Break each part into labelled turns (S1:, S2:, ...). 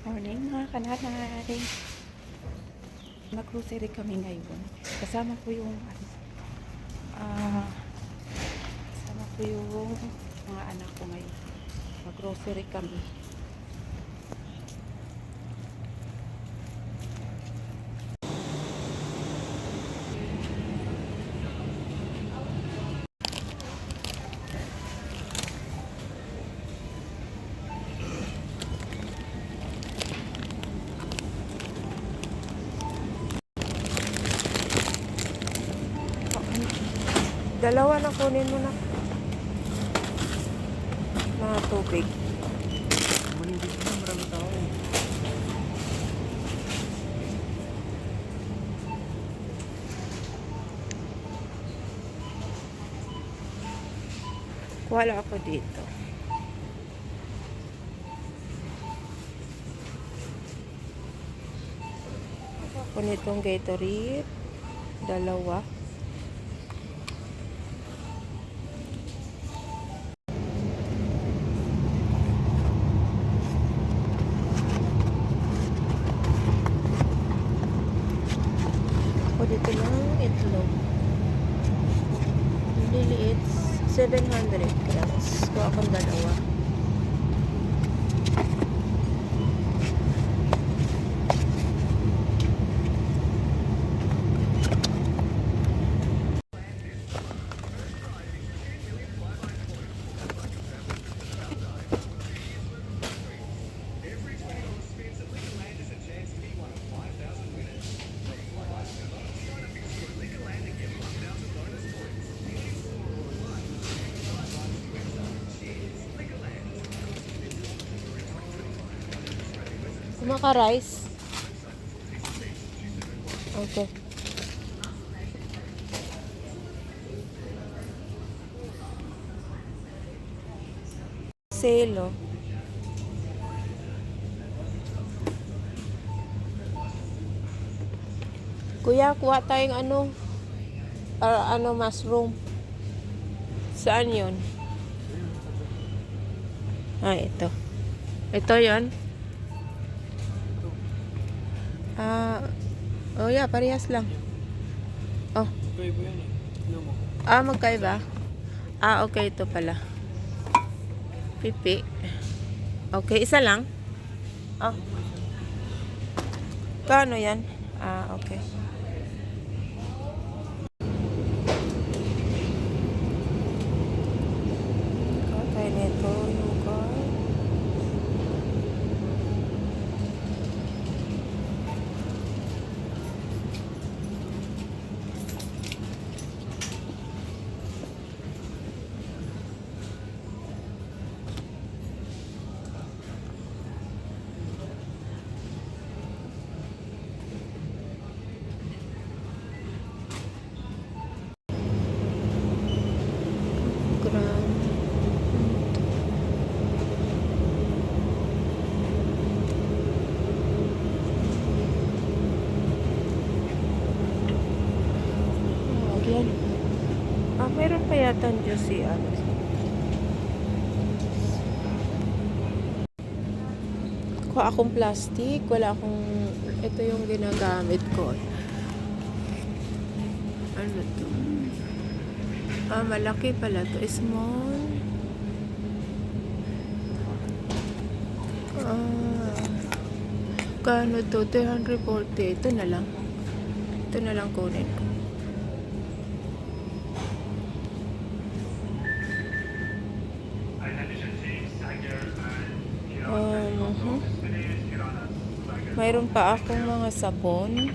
S1: Morning mga kananay. Mag-grocery kami ngayon. Kasama ko yung kasama ko yung mga anak ko ngayon. Mag-grocery kami. Dalawa na kunin mo na. Mga tubig.
S2: Malindis na, marami tao.
S1: Wala ako dito. Ako nitong Gatorade. Dalawa. Ako dito lang itlog. Liliit. 700 grams. Kuha akong dalawa. Kumaka-rice. Okay. Selo. Kuya, kuha tayong mushroom. Saan yun? Ito. Ito yun? Oh yeah, parehas lang. Oh.
S2: Magkaiba yan eh. Tignan mo.
S1: Magkaiba? Okay, ito pala. Pipi. Okay, isa lang? Oh. Kano yan? Okay. Okay, nito yogurt. Gram. Yan. Meron pa yata ang juicy Kuha akong plastic. Wala akong... Ito yung ginagamit ko. Ano to? Malaki pala to. Small. Kano to? 340. Ito na lang. Ito na lang kunin ko. Mayroon pa akong mga sabon.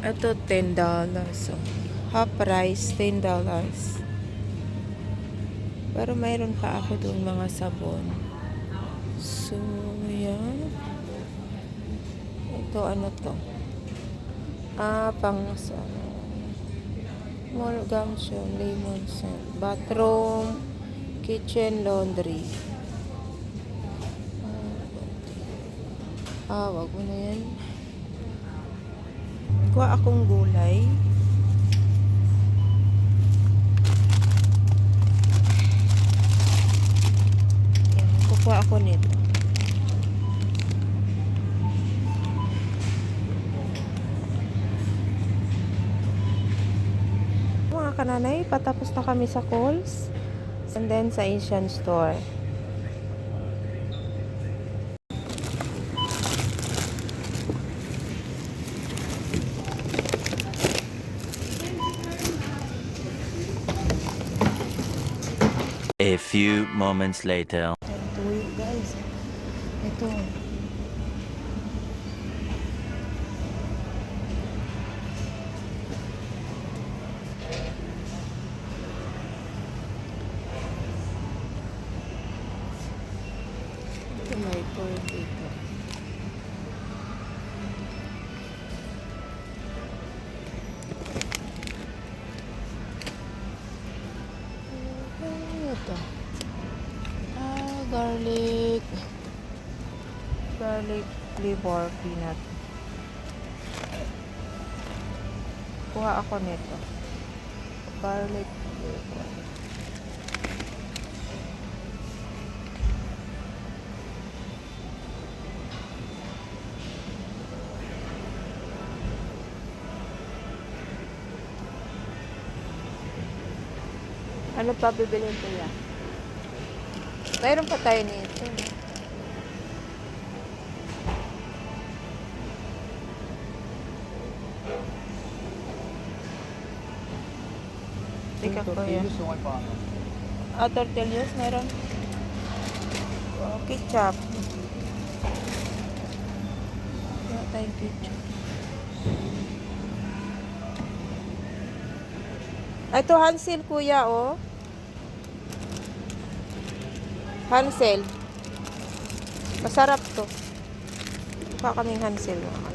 S1: Ito $10. So, half price $10. Pero mayroon pa ako doon mga sabon. So, yan. Ito ano to? Pang small gums yun, lemon scent, bathroom, kitchen, laundry. Wag mo na yan. Kuha akong gulay. ako nito. Mga kananay, patapos na kami sa Kohl's. And then sa Asian store.
S3: A few moments later.
S1: Ito yun, guys. Ito. Ito may pearl dito. Ano ito? Garlic flavor peanut. Kuha ako nito. Garlic flavor. Ano pa bibilhin ko yan? Mayroon pa tayo nito. Teka ko yan.
S2: Tortillas, okay pa ako.
S1: Tortillas, meron. Ketchup. Wala tayong ketchup. Ito Hansel, kuya, oh. Hansel. Masarap to. Mukha kaming Hansel, mga kanay.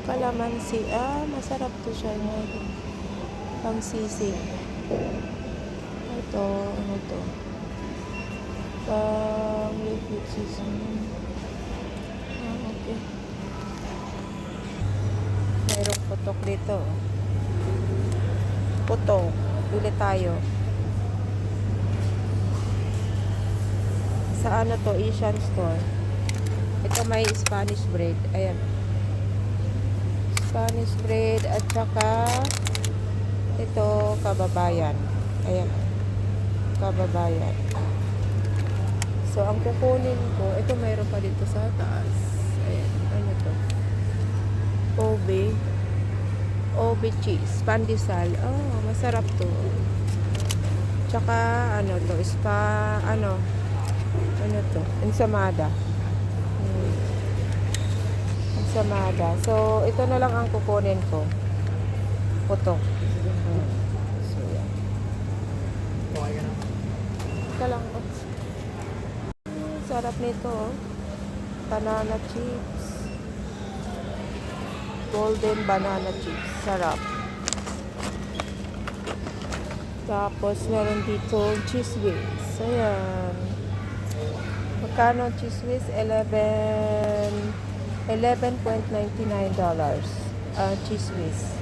S1: Kalamansi. Masarap to siya. Pang sisig. Ito, ano to? Pang liquid seasoning. Okay. Mayroong putok dito. Putok. Bili tayo. Sa ano to? Asian store. Ito may Spanish bread. Ayan. Spanish bread at saka ito kababayan. Ayan. Kababayan. So, ang kukunin ko, ito mayroon pa dito sa taas. Ayan. Ano to? Obe cheese. Pandesal. Oh, masarap to. Tsaka, ano to? Ano to? Ensamada. Ensamada. So, ito na lang ang kukunin ko. Putok. So, yan.
S2: Okay ka na.
S1: Ika lang. Oh. Sarap nito, oh. Banana chips. Golden banana chips. Sarap. Tapos, meron dito cheese whiz. Ayan. Magkano cheese whiz? $11.99 cheese whiz.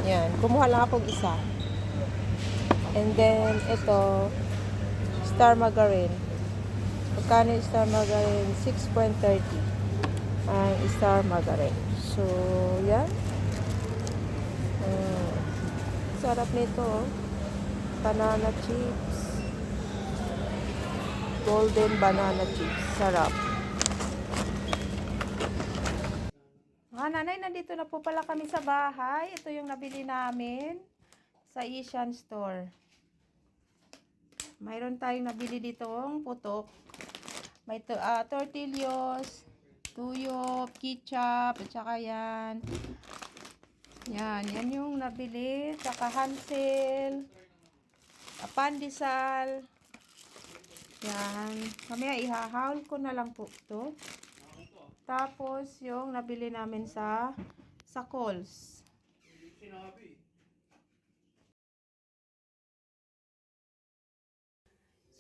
S1: Yan. Kumuha lang akong isa. And then, ito, star margarine. Magkano yung star margarine? 6.30 ang star margarine. So, yan. Sarap nito, oh. Banana chips. Golden banana chips. Sarap. Mga nanay, nandito na po pala kami sa bahay. Ito yung nabili namin sa Asian store. Mayroon tayong nabili ditong putok. May tortillas, tuyo, ketchup, at saka yan. Yan yung nabili. Saka Hansel, pandesal. Yan. Mamaya ihahawal ko na lang po ito. Tapos, yung nabili namin sa Coles.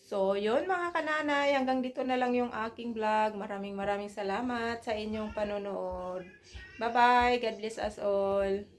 S1: So, yun mga kananay, hanggang dito na lang yung aking vlog. Maraming salamat sa inyong panonood. Bye-bye. God bless us all.